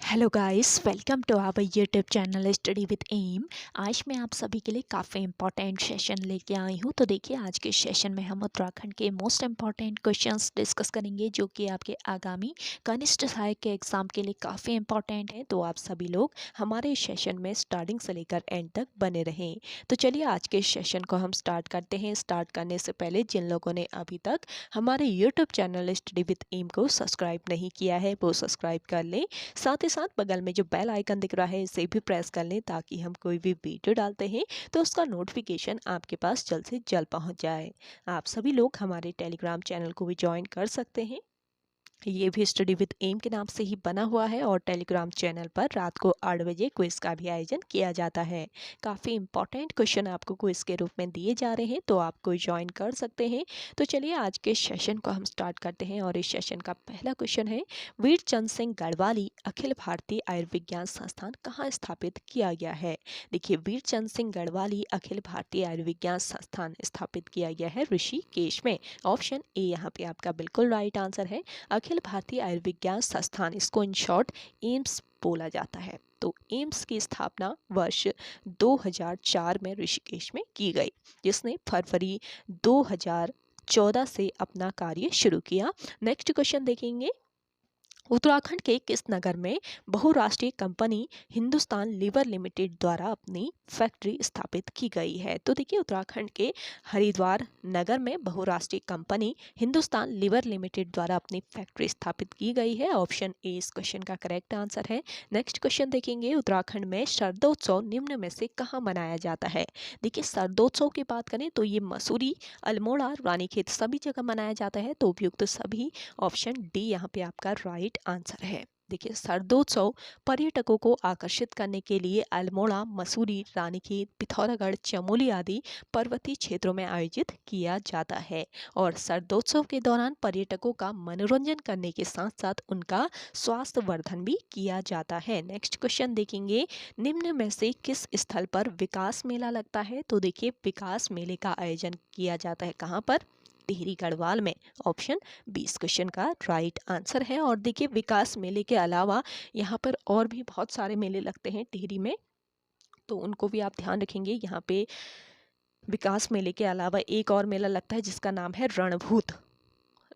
Hello guys, welcome to our YouTube channel study with M. आज मैं आप सभी के लिए काफ़ी इंपॉर्टेंट सेशन लेके आई हूँ। तो देखिए, आज के सेशन में हम उत्तराखंड के मोस्ट इंपॉर्टेंट क्वेश्चंस डिस्कस करेंगे, जो कि आपके आगामी कनिष्ठ सहायक के एग्ज़ाम के लिए काफ़ी इंपॉर्टेंट है। तो आप सभी लोग हमारे इस सेशन में स्टार्टिंग से लेकर एंड तक बने रहें। तो चलिए, आज के सेशन को हम स्टार्ट करते हैं। स्टार्ट करने से पहले जिन लोगों ने अभी तक हमारे YouTube channel study with M को सब्सक्राइब नहीं किया है, वो सब्सक्राइब कर लें। साथ ही साथ बगल में जो बेल आइकन दिख रहा है, इसे भी प्रेस कर लें, ताकि हम कोई भी वीडियो डालते हैं तो उसका नोटिफिकेशन आपके पास जल्द से जल्द पहुंच जाए। आप सभी लोग हमारे टेलीग्राम चैनल को भी ज्वाइन कर सकते हैं। ये भी स्टडी विद एम के नाम से ही बना हुआ है और टेलीग्राम चैनल पर रात को 8 बजे क्विज का भी आयोजन किया जाता है। काफ़ी इंपॉर्टेंट क्वेश्चन आपको क्विज के रूप में दिए जा रहे हैं, तो आपको ज्वाइन कर सकते हैं। तो चलिए, आज के सेशन को हम स्टार्ट करते हैं और इस सेशन का पहला क्वेश्चन है, वीर चंद सिंह गढ़वाली अखिल भारतीय आयुर्विज्ञान संस्थान कहाँ स्थापित किया गया है। देखिए, वीर चंद सिंह गढ़वाली अखिल भारतीय आयुर्विज्ञान संस्थान स्थापित किया गया है ऋषिकेश में। ऑप्शन ए यहाँ पे आपका बिल्कुल राइट आंसर है। अखिल भारतीय आयुर्विज्ञान संस्थान, इसको इन शॉर्ट एम्स बोला जाता है। तो एम्स की स्थापना वर्ष 2004 में ऋषिकेश में की गई, जिसने फरवरी 2014 से अपना कार्य शुरू किया। नेक्स्ट क्वेश्चन देखेंगे, उत्तराखंड के किस नगर में बहुराष्ट्रीय कंपनी हिंदुस्तान लीवर लिमिटेड द्वारा अपनी फैक्ट्री स्थापित की गई है। तो देखिए, उत्तराखंड के हरिद्वार नगर में बहुराष्ट्रीय कंपनी हिंदुस्तान लीवर लिमिटेड द्वारा अपनी फैक्ट्री स्थापित की गई है। ऑप्शन ए इस क्वेश्चन का करेक्ट आंसर है। नेक्स्ट क्वेश्चन देखेंगे, उत्तराखंड में शरदोत्सव निम्न में से कहाँ मनाया जाता है। देखिए, शरदोत्सव की बात करें तो ये मसूरी, अल्मोड़ा, रानीखेत सभी जगह मनाया जाता है। तो उपयुक्त सभी, ऑप्शन डी यहाँ पे आपका राइट आंसर है। देखिए, शरदोत्सव पर्यटकों को आकर्षित करने के लिए अल्मोड़ा, मसूरी, रानीखेत, पिथौरागढ़, चमोली आदि पर्वतीय क्षेत्रों में आयोजित किया जाता है। और शरदोत्सव के दौरान पर्यटकों का मनोरंजन करने के साथ साथ उनका स्वास्थ्य वर्धन भी किया जाता है। नेक्स्ट क्वेश्चन देखेंगे, निम्न में से किस स्थल पर विकास मेला लगता है। तो देखिए, विकास मेले का आयोजन किया जाता है कहाँ पर, टिहरी गढ़वाल में। ऑप्शन 20 क्वेश्चन का राइट आंसर है। और देखिए, विकास मेले के अलावा यहाँ पर और भी बहुत सारे मेले लगते हैं टिहरी में, तो उनको भी आप ध्यान रखेंगे। यहाँ पे विकास मेले के अलावा एक और मेला लगता है, जिसका नाम है रणभूत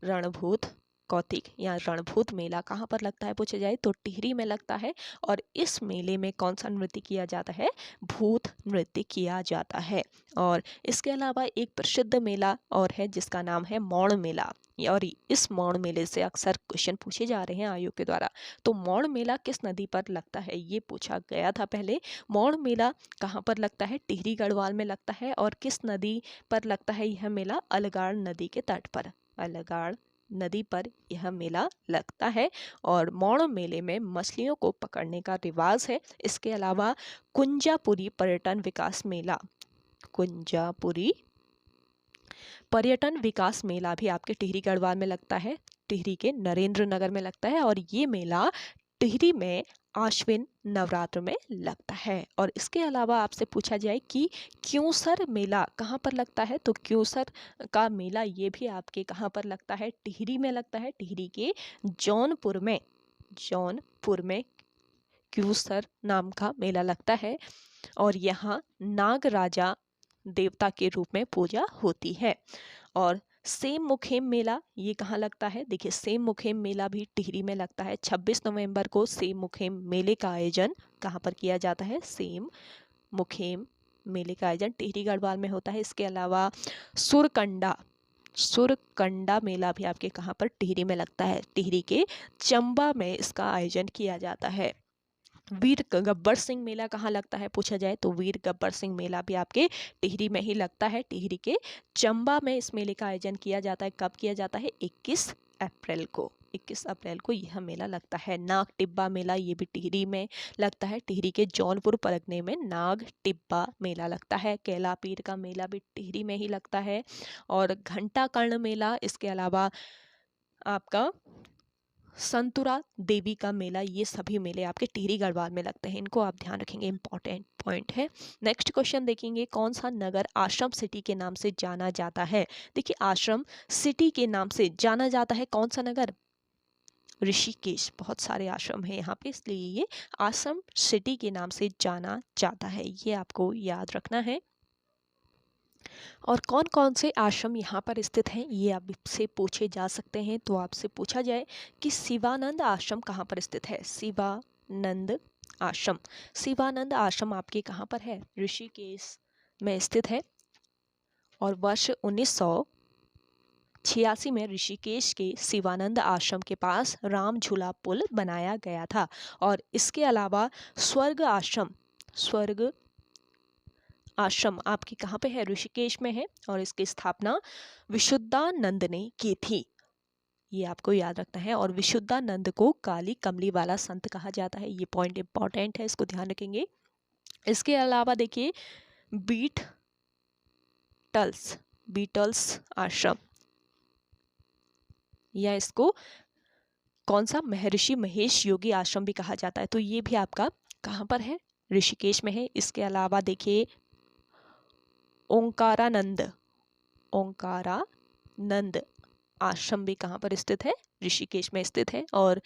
रणभूत कौतिक या रणभूत मेला कहाँ पर लगता है पूछा जाए तो टिहरी में लगता है। और इस मेले में कौन सा नृत्य किया जाता है, भूत नृत्य किया जाता है। और इसके अलावा एक प्रसिद्ध मेला और है, जिसका नाम है मौड़ मेला। और इस मौड़ मेले से अक्सर क्वेश्चन पूछे जा रहे हैं आयोग के द्वारा। तो मौड़ मेला किस नदी पर लगता है, ये पूछा गया था पहले। मौड़ मेला कहाँ पर लगता है, टिहरी गढ़वाल में लगता है। और किस नदी पर लगता है यह मेला, अलगाड़ नदी के तट पर। अलगाड़ नदी पर यह मेला लगता है। और मौड़ मेले में मछलियों को पकड़ने का रिवाज है। इसके अलावा कुंजापुरी पर्यटन विकास मेला, कुंजापुरी पर्यटन विकास मेला भी आपके टिहरी गढ़वाल में लगता है, टिहरी के नरेंद्र नगर में लगता है। और ये मेला टिहरी में आश्विन नवरात्र में लगता है। और इसके अलावा आपसे पूछा जाए कि क्यूसर मेला कहाँ पर लगता है, तो क्यूसर का मेला ये भी आपके कहाँ पर लगता है, टिहरी में लगता है। टिहरी के जौनपुर में, जौनपुर में क्यूसर नाम का मेला लगता है। और यहाँ नाग राजा देवता के रूप में पूजा होती है। और सेम मुखेम मेला ये कहाँ लगता है, देखिए, सेम मुखेम मेला भी टिहरी में लगता है। 26 नवंबर को सेम मुखेम मेले का आयोजन कहाँ पर किया जाता है, सेम मुखेम मेले का आयोजन टिहरी गढ़वाल में होता है। इसके अलावा सुरकंडा, सुरकंडा मेला भी आपके कहाँ पर, टिहरी में लगता है। टिहरी के चंबा में इसका आयोजन किया जाता है। वीर गब्बर सिंह मेला कहाँ लगता है पूछा जाए तो वीर गब्बर सिंह मेला भी आपके टिहरी में ही लगता है। टिहरी के चंबा में इस मेले का आयोजन किया जाता है। कब किया जाता है, 21 अप्रैल को। 21 अप्रैल को यह मेला लगता है। नाग टिब्बा मेला ये भी टिहरी में लगता है। टिहरी के जौनपुर परगने में नाग टिब्बा मेला लगता है। कैला पीर का मेला भी टिहरी में ही लगता है। और घंटा कर्ण मेला, इसके अलावा आपका संतुरा देवी का मेला, ये सभी मेले आपके टिहरी गढ़वाल में लगते हैं। इनको आप ध्यान रखेंगे, इंपॉर्टेंट पॉइंट है। नेक्स्ट क्वेश्चन देखेंगे, कौन सा नगर आश्रम सिटी के नाम से जाना जाता है। देखिए, आश्रम सिटी के नाम से जाना जाता है कौन सा नगर, ऋषिकेश, बहुत सारे आश्रम हैं यहाँ पे, इसलिए ये आश्रम सिटी के नाम से जाना जाता है, ये आपको याद रखना है। और कौन कौन से आश्रम यहाँ पर स्थित हैं ये आपसे पूछे जा सकते हैं। तो आपसे पूछा जाए कि शिवानंद आश्रम कहाँ पर स्थित है। शिवानंद आश्रम, शिवानंद आश्रम आपके कहाँ पर है, ऋषिकेश में स्थित है। और वर्ष 1986 में ऋषिकेश के शिवानंद आश्रम के पास राम झूला पुल बनाया गया था। और इसके अलावा स्वर्ग आश्रम आपकी कहाँ पे है, ऋषिकेश में है। और इसकी स्थापना विशुद्धानंद ने की थी, ये आपको याद रखना है। और विशुद्धानंद को काली कमली वाला संत कहा जाता है, ये पॉइंट इंपॉर्टेंट है, इसको ध्यान रखेंगे। इसके अलावा देखिए बीटल्स आश्रम, या इसको कौन सा, महर्षि महेश योगी आश्रम भी कहा जाता है, तो ये भी आपका कहाँ पर है, ऋषिकेश में है। इसके अलावा देखिए ओंकारानंद आश्रम भी कहाँ पर स्थित है, ऋषिकेश में स्थित है। और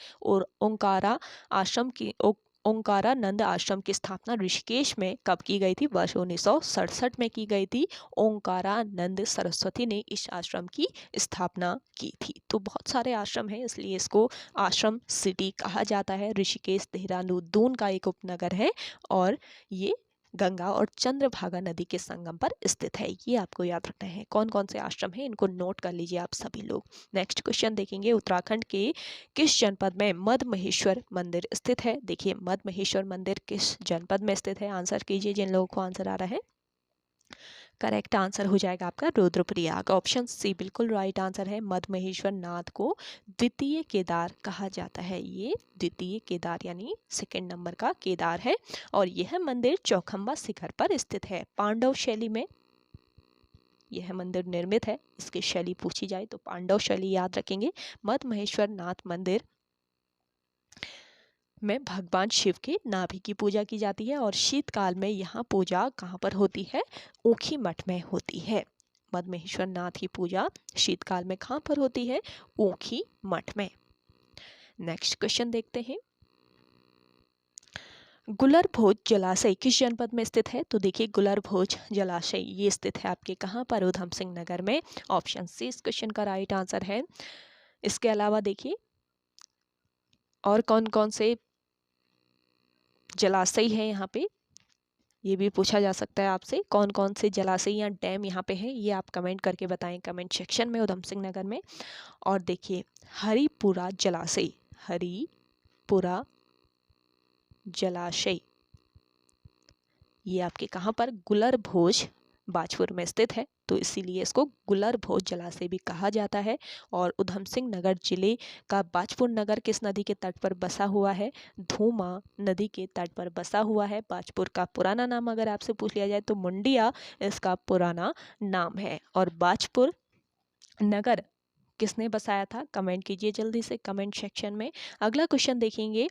ओंकारानंद आश्रम की स्थापना ऋषिकेश में कब की गई थी, वर्ष 1967 में की गई थी। ओंकारानंद सरस्वती ने इस आश्रम की स्थापना की थी। तो बहुत सारे आश्रम हैं, इसलिए इसको आश्रम सिटी कहा जाता है। ऋषिकेश देहरादून का एक उपनगर है और ये गंगा और चंद्रभागा नदी के संगम पर स्थित है, ये आपको याद रखना है। कौन कौन से आश्रम हैं इनको नोट कर लीजिए आप सभी लोग। नेक्स्ट क्वेश्चन देखेंगे, उत्तराखंड के किस जनपद में मद्महेश्वर मंदिर स्थित है। देखिए मद्महेश्वर मंदिर किस जनपद में स्थित है, आंसर कीजिए जिन लोगों को आंसर आ रहा है। करेक्ट आंसर हो जाएगा आपका रुद्रप्रयाग, ऑप्शन सी बिल्कुल राइट आंसर है। मद्महेश्वर नाथ को द्वितीय केदार कहा जाता है, ये द्वितीय केदार यानी सेकंड नंबर का केदार है। और यह मंदिर चौखंबा शिखर पर स्थित है। पांडव शैली में यह मंदिर निर्मित है, इसकी शैली पूछी जाए तो पांडव शैली याद रखेंगे। मद्महेश्वर नाथ मंदिर में भगवान शिव के नाभि की पूजा की जाती है। और शीतकाल में यहाँ पूजा कहाँ पर होती है, ऊखी मठ में होती है। मद्महेश्वर नाथ की पूजा शीतकाल में कहाँ पर होती है, ऊखी मठ में। नेक्स्ट क्वेश्चन देखते हैं, गुलरभोज जलाशय किस जनपद में स्थित है। तो देखिए गुलरभोज जलाशय ये स्थित है आपके कहाँ पर, उधम सिंह नगर में, ऑप्शन सी इस क्वेश्चन का राइट आंसर है। इसके अलावा देखिए और कौन कौन से जलाशय है यहाँ पे, ये भी पूछा जा सकता है आपसे। कौन कौन से जलाशय या डैम यहाँ पे हैं ये आप कमेंट करके बताएं कमेंट सेक्शन में उधम सिंह नगर में। और देखिए हरिपुरा जलाशय ये आपके कहाँ पर, गुलरभोज बाजपुर में स्थित है, तो इसीलिए इसको गुलरभोज जलाशय भी कहा जाता है। और उधम सिंह नगर जिले का बाजपुर नगर किस नदी के तट पर बसा हुआ है, धूमा नदी के तट पर बसा हुआ है। बाजपुर का पुराना नाम अगर आपसे पूछ लिया जाए तो मुंडिया इसका पुराना नाम है। और बाजपुर नगर किसने बसाया था, कमेंट कीजिए जल्दी से कमेंट सेक्शन में। अगला क्वेश्चन देखेंगे,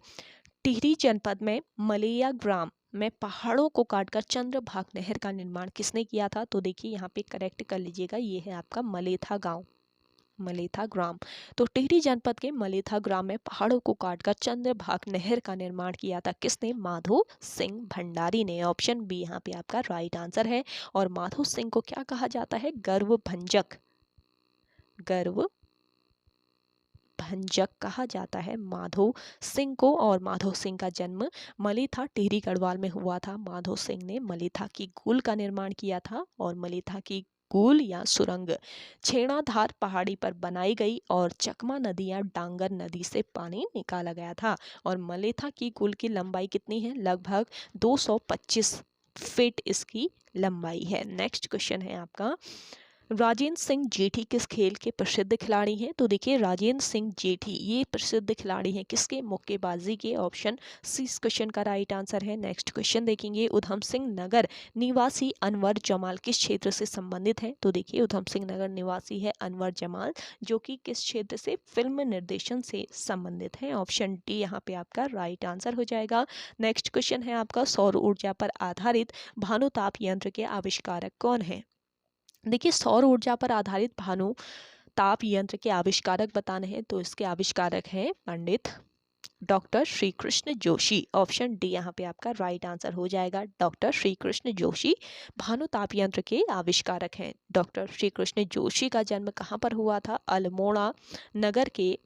टिहरी जनपद में मलैया ग्राम में पहाड़ों को काटकर चंद्रभागा नहर का निर्माण किसने किया था। तो देखिए यहाँ पे करेक्ट कर लीजिएगा, ये है आपका मलेथा ग्राम। तो टिहरी जनपद के मलेथा ग्राम में पहाड़ों को काटकर चंद्रभागा नहर का निर्माण किया था किसने, माधो सिंह भंडारी ने, ऑप्शन बी यहाँ पे आपका राइट आंसर है। और माधो सिंह को क्या कहा जाता है, गर्व भंजक कहा जाता है माधो सिंह को। और माधो सिंह का जन्म मलेथा टिहरी गढ़वाल में हुआ था। माधो सिंह ने मलेथा की कूल का निर्माण किया था। और मलेथा की कूल या सुरंग छेड़ाधार पहाड़ी पर बनाई गई और चकमा नदी या डांगर नदी से पानी निकाला गया था। और मलेथा की कूल की लंबाई कितनी है, लगभग 225 फीट इसकी लंबाई है। नेक्स्ट क्वेश्चन है आपका, राजेंद्र सिंह जेठी किस खेल के प्रसिद्ध खिलाड़ी हैं। तो देखिए राजेंद्र सिंह जेठी ये प्रसिद्ध खिलाड़ी हैं किसके, मुक्केबाजी के, ऑप्शन सी इस क्वेश्चन का राइट आंसर है। नेक्स्ट क्वेश्चन देखेंगे, उधम सिंह नगर निवासी अनवर जमाल किस क्षेत्र से संबंधित हैं। तो देखिए उधम सिंह नगर निवासी है अनवर जमाल, जो कि किस क्षेत्र से, फिल्म निर्देशन से संबंधित है, ऑप्शन डी यहाँ पे आपका राइट आंसर हो जाएगा। नेक्स्ट क्वेश्चन है आपका, सौर ऊर्जा पर आधारित भानुताप यंत्र के आविष्कारक कौन है। देखिए सौर ऊर्जा पर आधारित भानु ताप यंत्र के आविष्कारक बताने हैं तो इसके आविष्कारक हैं Pandit doctor Shri Krishna Joshi. Option D यहाँ पे आपका राइट आंसर हो जाएगा। डॉक्टर श्री कृष्ण जोशी भानु ताप यंत्र के आविष्कारक हैं। डॉक्टर श्री कृष्ण जोशी का जन्म कहाँ पर हुआ था? अल्मोड़ा नगर के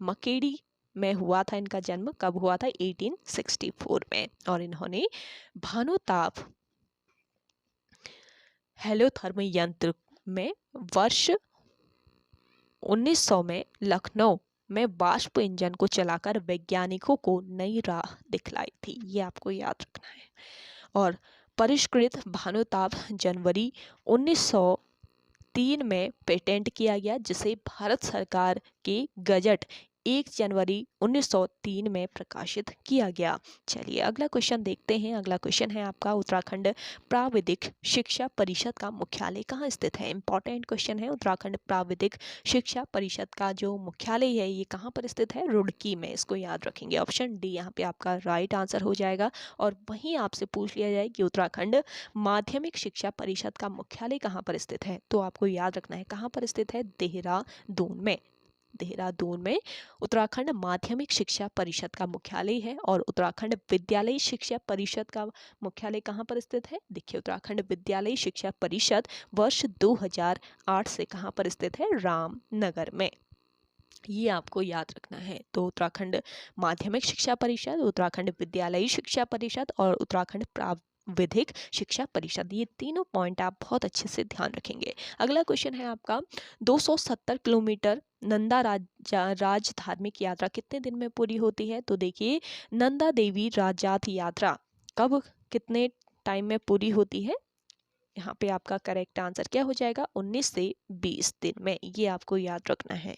मकेड़ी में हुआ था। इनका जन्म कब हुआ था? 1864 में। और इन्होंने भानुताप हेलोथर्म यंत्र में वर्ष 1900 में लखनऊ में वाष्प इंजन को चलाकर वैज्ञानिकों को नई राह दिखलाई थी। ये आपको याद रखना है। और परिष्कृत भानुताप जनवरी 1903 में पेटेंट किया गया, जिसे भारत सरकार के गजट 1 जनवरी 1903 में प्रकाशित किया गया। चलिए अगला क्वेश्चन देखते हैं। अगला क्वेश्चन है आपका, उत्तराखंड प्राविधिक शिक्षा परिषद का मुख्यालय कहाँ स्थित है? इंपॉर्टेंट क्वेश्चन है। उत्तराखंड प्राविधिक शिक्षा परिषद का जो मुख्यालय है ये कहाँ पर स्थित है? रुड़की में। इसको याद रखेंगे। ऑप्शन डी यहाँ पे आपका राइट आंसर हो जाएगा। और वहीं आपसे पूछ लिया जाए कि उत्तराखंड माध्यमिक शिक्षा परिषद का मुख्यालय कहाँ पर स्थित है, तो आपको याद रखना है कहाँ पर स्थित है? देहरादून में। देहरादून में उत्तराखंड माध्यमिक शिक्षा परिषद का मुख्यालय है। और उत्तराखंड विद्यालय शिक्षा परिषद का मुख्यालय कहाँ पर स्थित है? देखिए उत्तराखंड विद्यालय शिक्षा परिषद वर्ष 2008 से कहाँ पर स्थित है? रामनगर में। ये आपको याद रखना है। तो उत्तराखंड माध्यमिक शिक्षा परिषद, उत्तराखंड विद्यालयी शिक्षा परिषद और उत्तराखंड प्राविधिक शिक्षा परिषद, ये तीनों पॉइंट आप बहुत अच्छे से ध्यान रखेंगे। अगला क्वेश्चन है आपका, 270 किलोमीटर नंदा राज धार्मिक यात्रा कितने दिन में पूरी होती है? तो देखिए नंदा देवी राजात यात्रा कब कितने टाइम में पूरी होती है? यहाँ पे आपका करेक्ट आंसर क्या हो जाएगा? 19 से 20 दिन में। ये आपको याद रखना है।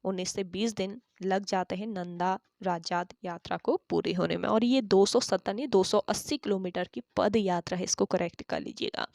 19 से 20 दिन लग जाते हैं नंदा राजात यात्रा को पूरे होने में। और ये 270 नहीं 280 किलोमीटर की पद यात्रा है, इसको करेक्ट कर लीजिएगा।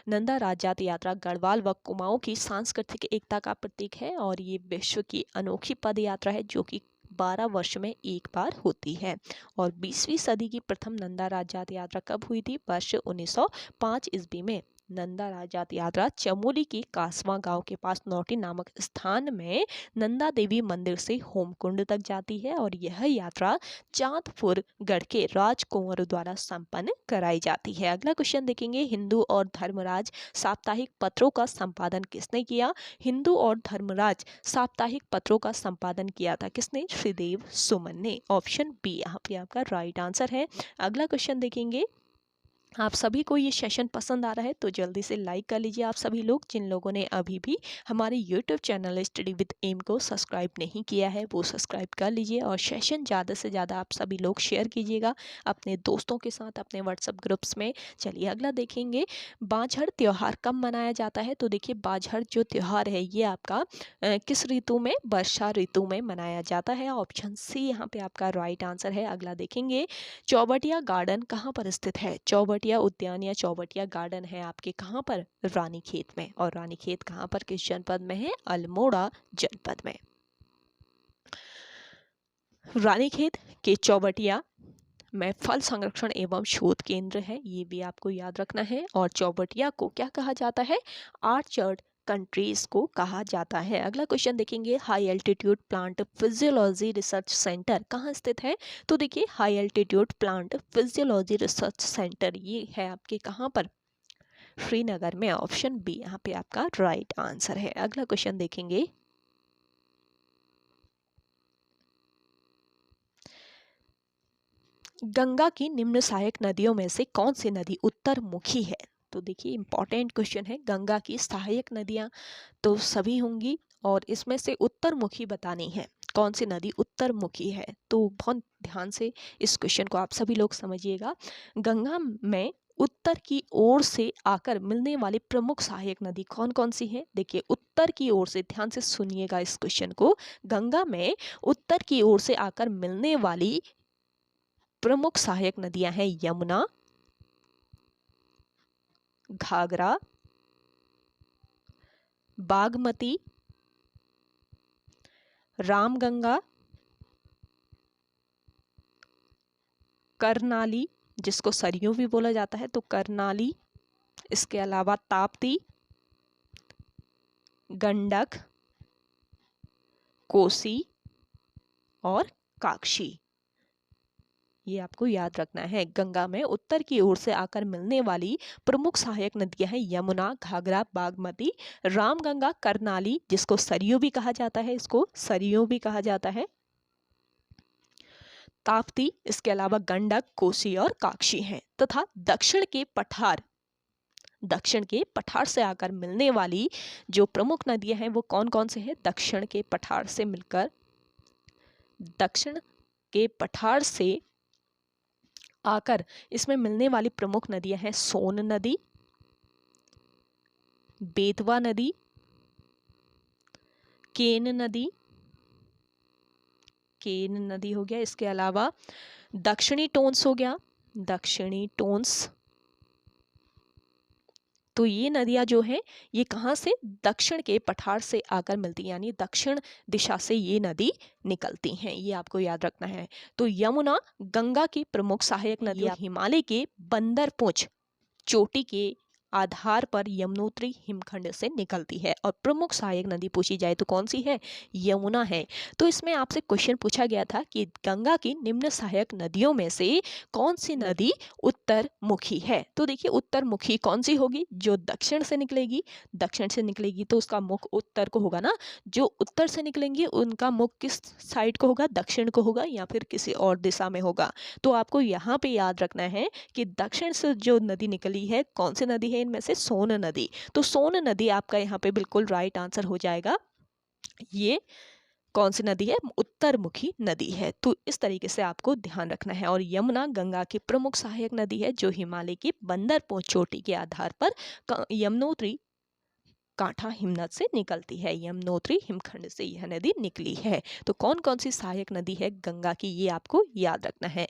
नंदा राजात यात्रा गढ़वाल व कुमाऊं की सांस्कृतिक एकता का प्रतीक है। और ये विश्व की अनोखी पद यात्रा है जो कि 12 वर्ष में एक बार होती है। और 20वीं सदी की प्रथम नंदा राजात यात्रा कब हुई थी? वर्ष 1905 ईस्वी में नंदा राजात यात्रा चमोली के कासवा गांव के पास नौटी नामक स्थान में नंदा देवी मंदिर से होमकुंड तक जाती है। और यह यात्रा चांदपुर गढ़ के राजकुंवरों द्वारा संपन्न कराई जाती है। अगला क्वेश्चन देखेंगे, हिंदू और धर्मराज साप्ताहिक पत्रों का संपादन किसने किया? हिंदू और धर्मराज साप्ताहिक पत्रों का संपादन किया था किसने? श्रीदेव सुमन ने। ऑप्शन बी यहाँ पे आपका राइट आंसर है। अगला क्वेश्चन देखेंगे, आप सभी को ये सेशन पसंद आ रहा है तो जल्दी से लाइक कर लीजिए। आप सभी लोग जिन लोगों ने अभी भी हमारे YouTube channel study with M को सब्सक्राइब नहीं किया है वो सब्सक्राइब कर लीजिए। और सेशन ज़्यादा से ज़्यादा आप सभी लोग शेयर कीजिएगा अपने दोस्तों के साथ, अपने व्हाट्सएप ग्रुप्स में। चलिए अगला देखेंगे, बाझड़ त्यौहार कब मनाया जाता है? तो देखिए बाझड़ जो त्यौहार है ये आपका किस ऋतु में? वर्षा ऋतु में मनाया जाता है। ऑप्शन सी यहाँ पे आपका राइट आंसर है। अगला देखेंगे, चौबटिया गार्डन कहाँ पर स्थित है? चौबटिया उद्यान या चौबटिया गार्डन है आपके कहाँ पर? रानीखेत में। और रानीखेत कहाँ पर, किस जनपद में है? अल्मोड़ा जनपद में। रानीखेत के चौबटिया में फल संरक्षण एवं शोध केंद्र है, ये भी आपको याद रखना है। और चौबटिया को क्या कहा जाता है? आर्चर्ड कंट्रीज को कहा जाता है। अगला क्वेश्चन देखेंगे, high altitude plant physiology research centre कहाँ स्थित है? तो देखिए high altitude plant physiology research centre ये है आपके कहाँ पर? श्रीनगर में। ऑप्शन बी यहाँ पे आपका राइट आंसर है। अगला क्वेश्चन देखेंगे, गंगा की निम्न सहायक नदियों में से कौन सी नदी उत्तरमुखी है? तो देखिए इंपॉर्टेंट क्वेश्चन है। गंगा की सहायक नदियां तो सभी होंगी और इसमें से उत्तरमुखी बतानी है, कौन सी नदी उत्तरमुखी है। तो बहुत ध्यान से इस क्वेश्चन को आप सभी लोग समझिएगा। गंगा में उत्तर की ओर से आकर मिलने वाली प्रमुख सहायक नदी कौन कौन सी है? देखिए उत्तर की ओर से, ध्यान से सुनिएगा इस क्वेश्चन को, गंगा में उत्तर की ओर से आकर मिलने वाली प्रमुख सहायक नदियां हैं यमुना, घाघरा, बागमती, रामगंगा, करनाली जिसको सरयू भी बोला जाता है तो करनाली, इसके अलावा ताप्ती, गंडक, कोसी और काक्षी। ये आपको याद रखना है। गंगा में उत्तर की ओर से आकर मिलने वाली प्रमुख सहायक नदियां हैं यमुना, घाघरा, बागमती, रामगंगा, करनाली, जिसको सरयू भी कहा जाता है, इसको सरयू भी कहा जाता है, ताप्ती, इसके अलावा गंडक, कोसी और काक्षी हैं। तथा दक्षिण के पठार से आकर मिलने वाली जो प्रमुख नदियां हैं वो कौन कौन से हैं? दक्षिण के पठार से मिलकर, दक्षिण के पठार से आकर इसमें मिलने वाली प्रमुख नदियां हैं सोन नदी, बेतवा नदी, केन नदी हो गया, इसके अलावा दक्षिणी टोंस हो गया, दक्षिणी टोंस। तो ये नदियां जो हैं ये कहाँ से? दक्षिण के पठार से आकर मिलती हैं, यानी दक्षिण दिशा से ये नदी निकलती हैं, ये आपको याद रखना है। तो यमुना गंगा की प्रमुख सहायक नदी, हिमालय के बंदरपुंछ चोटी के आधार पर यमुनोत्री हिमखंड से निकलती है। और प्रमुख सहायक नदी पूछी जाए तो कौन सी है? यमुना है। तो इसमें आपसे क्वेश्चन पूछा गया था कि गंगा की निम्न सहायक नदियों में से कौन सी नदी उत्तर मुखी है? तो देखिए उत्तर मुखी कौन सी होगी? जो दक्षिण से निकलेगी तो उसका मुख उत्तर को होगा ना। जो उत्तर से निकलेंगी उनका मुख किस साइड को होगा? दक्षिण को होगा या फिर किसी और दिशा में होगा। तो आपको यहाँ पे याद रखना है कि दक्षिण से जो नदी निकली है कौन सी नदी है? इनमें से सोन नदी। तो सोन नदी आपका यहाँ पे बिल्कुल राइट आंसर हो जाएगा। ये कौन सी नदी है? उत्तरमुखी नदी है। तो इस तरीके से आपको ध्यान रखना है। और यमुना गंगा की प्रमुख सहायक नदी है जो हिमालय की बंदरपुंछ चोटी के आधार पर यमुनोत्री कांठा हिमनद से निकलती है, यमुनोत्री हिमखंड से यह नदी निकली है। तो कौन कौन सी सहायक नदी है गंगा की, ये आपको याद रखना है।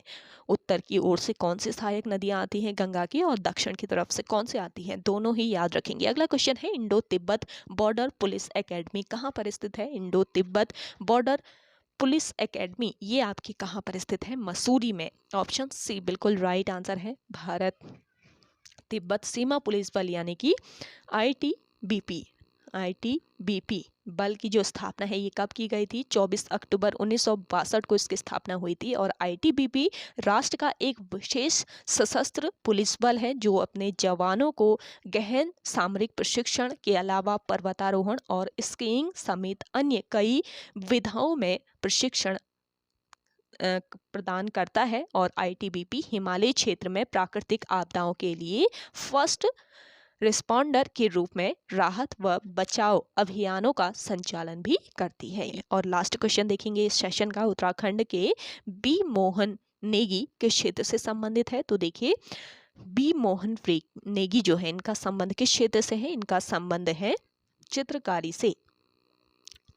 उत्तर की ओर से कौन सी सहायक नदियां आती हैं गंगा की, और दक्षिण की तरफ से कौन से आती हैं, दोनों ही याद रखेंगे। अगला क्वेश्चन है Indo Tibet border police academy कहाँ पर स्थित है? Indo Tibet border police academy ये आपकी कहाँ पर स्थित है? मसूरी में। ऑप्शन सी बिल्कुल राइट आंसर है। भारत तिब्बत सीमा पुलिस बल यानी कि आईटीबीपी बल की जो स्थापना है ये कब की गई थी? 24 अक्टूबर 1962 को इसकी स्थापना हुई थी। और आईटीबीपी राष्ट्र का एक विशेष सशस्त्र पुलिस बल है जो अपने जवानों को गहन सामरिक प्रशिक्षण के अलावा पर्वतारोहण और स्कीइंग समेत अन्य कई विधाओं में प्रशिक्षण प्रदान करता है। और आईटीबीपी हिमालय क्षेत्र में प्राकृतिक आपदाओं के लिए फर्स्ट रिस्पॉन्डर के रूप में राहत व बचाव अभियानों का संचालन भी करती है। और लास्ट क्वेश्चन देखेंगे इस सेशन का, उत्तराखंड के बी मोहन नेगी के क्षेत्र से संबंधित है। तो देखिए बी मोहन नेगी जो है इनका संबंध किस क्षेत्र से है? इनका संबंध है चित्रकारी से।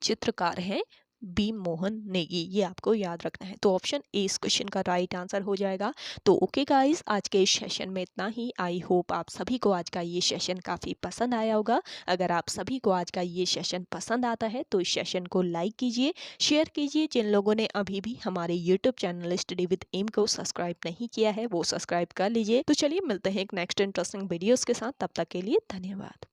चित्रकार है बी मोहन नेगी, ये आपको याद रखना है। तो ऑप्शन ए इस क्वेश्चन का राइट आंसर हो जाएगा। तो ओके गाइस, आज के इस सेशन में इतना ही। आई होप आप सभी को आज का ये सेशन काफ़ी पसंद आया होगा। अगर आप सभी को आज का ये सेशन पसंद आता है तो इस सेशन को लाइक कीजिए, शेयर कीजिए। जिन लोगों ने अभी भी हमारे YouTube channel study with M को सब्सक्राइब नहीं किया है वो सब्सक्राइब कर लीजिए। तो चलिए मिलते हैं एक नेक्स्ट इंटरेस्टिंग वीडियोज़ के साथ, तब तक के लिए धन्यवाद।